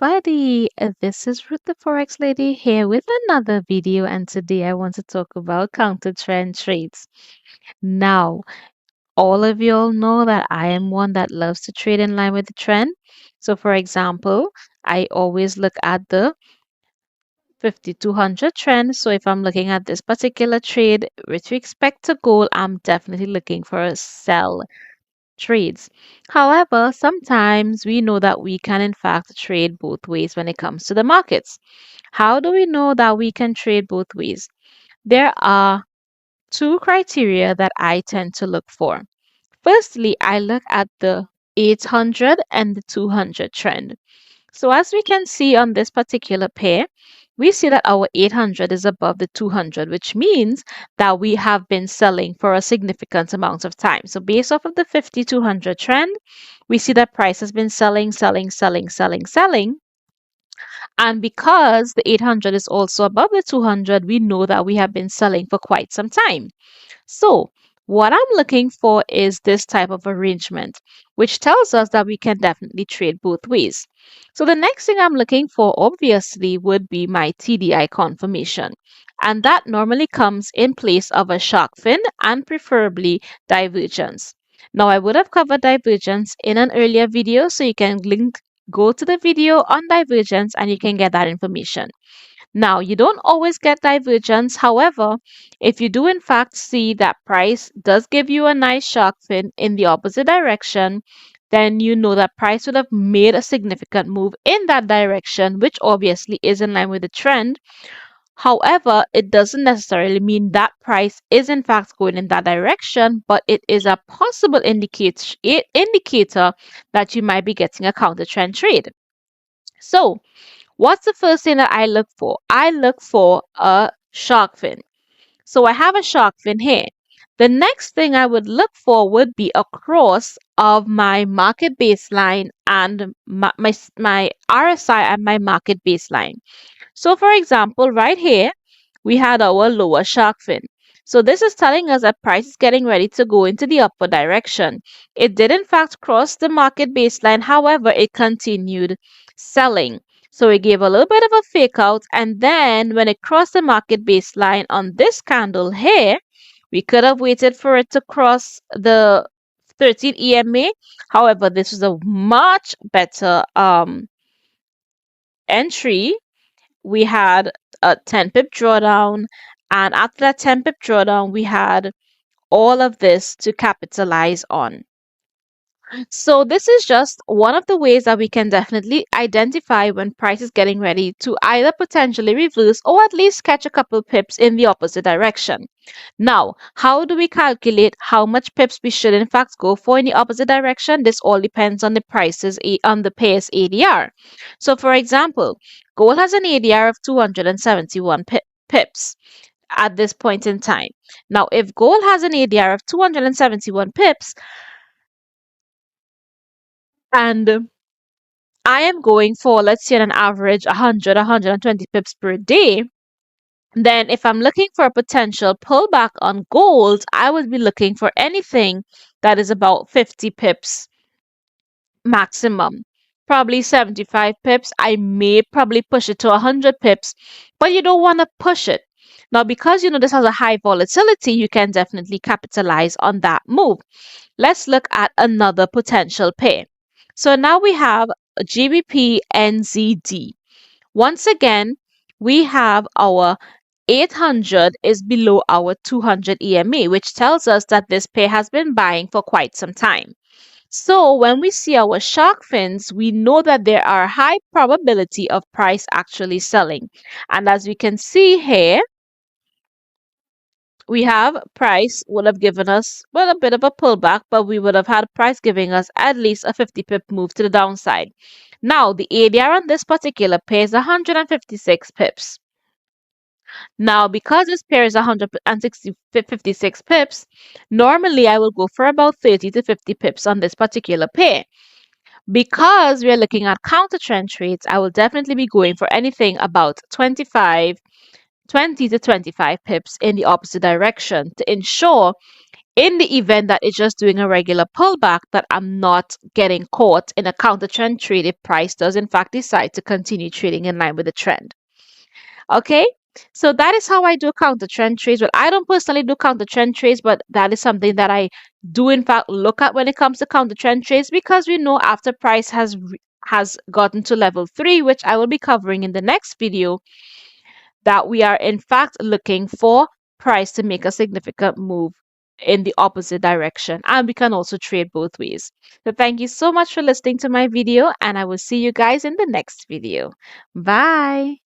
everybody. This is Ruth the Forex Lady here with another video, and today I want to talk about counter trend trades. Now, all of you all know that I am one that loves to trade in line with the trend. So, for example, I always look at the 5200 trend. So, if I'm looking at this particular trade with respect to gold, I'm definitely looking for a sell trades. However, sometimes we know that we can in fact trade both ways when it comes to the markets. How do we know that we can trade both ways? There are two criteria that I tend to look for. Firstly, I look at the 800 and the 200 trend. So as we can see on this particular pair, we see that our 800 is above the 200, which means that we have been selling for a significant amount of time. So based off of the 5200 trend, we see that price has been selling, selling, selling, selling, selling. And because the 800 is also above the 200, we know that we have been selling for quite some time. So, what I'm looking for is this type of arrangement, which tells us that we can definitely trade both ways. So, the next thing I'm looking for, obviously, would be my TDI confirmation. And that normally comes in place of a shark fin and preferably divergence. Now, I would have covered divergence in an earlier video, so you can go to the video on divergence and you can get that information. Now, you don't always get divergence. However, if you do in fact see that price does give you a nice shark fin in the opposite direction, then you know that price would have made a significant move in that direction, which obviously is in line with the trend. However, it doesn't necessarily mean that price is in fact going in that direction, but it is a possible indicator that you might be getting a counter trend trade. So, what's the first thing that I look for? I look for a shark fin. So I have a shark fin here. The next thing I would look for would be a cross of my market baseline and my RSI and my market baseline. So for example, right here, we had our lower shark fin. So this is telling us that price is getting ready to go into the upper direction. It did in fact cross the market baseline. However, it continued selling. So it gave a little bit of a fake out. And then when it crossed the market baseline on this candle here, we could have waited for it to cross the 13 EMA. However, this was a much better entry. We had a 10 pip drawdown, and after that 10 pip drawdown, we had all of this to capitalize on. So this is just one of the ways that we can definitely identify when price is getting ready to either potentially reverse or at least catch a couple pips in the opposite direction. Now, how do we calculate how much pips we should in fact go for in the opposite direction? This all depends on the prices on the pair's ADR. So for example, gold has an ADR of 271 pips at this point in time. Now, if gold has an ADR of 271 pips, and I am going for, let's say, an average 100, 120 pips per day, then if I'm looking for a potential pullback on gold, I would be looking for anything that is about 50 pips maximum. Probably 75 pips. I may probably push it to 100 pips, but you don't want to push it. Now, because you know this has a high volatility, you can definitely capitalize on that move. Let's look at another potential pair. So now we have GBP NZD. Once again, we have our 800 is below our 200 EMA, which tells us that this pair has been buying for quite some time. So when we see our shark fins, we know that there are high probability of price actually selling. And as we can see here, we have price would have given us, well, a bit of a pullback, but we would have had price giving us at least a 50 pip move to the downside. Now, the ADR on this particular pair is 156 pips. Now, because this pair is 156 pips, normally I will go for about 30 to 50 pips on this particular pair. Because we are looking at counter trend trades, I will definitely be going for anything about 20 to 25 pips in the opposite direction to ensure in the event that it's just doing a regular pullback, that I'm not getting caught in a counter trend trade if price does in fact decide to continue trading in line with the trend. Okay, so that is how I do counter trend trades. Well, I don't personally do counter trend trades, but that is something that I do in fact look at when it comes to counter trend trades, because we know after price has gotten to level 3, which I will be covering in the next video, that we are in fact looking for price to make a significant move in the opposite direction, and we can also trade both ways. So thank you so much for listening to my video, and I will see you guys in the next video. Bye.